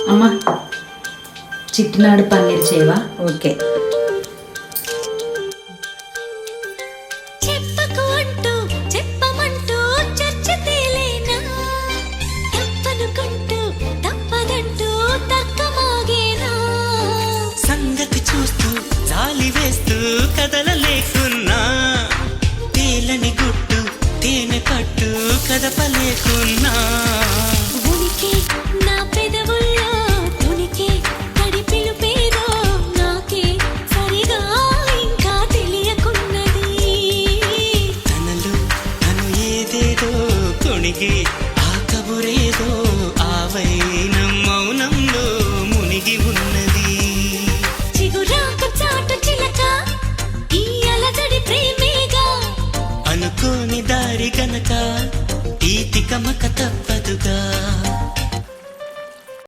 అమ్మా చిట్టినాడు పన్నీర్ చేయవా? ఓకే. సంగతి చూస్తూ జాలి వేస్తూ కదల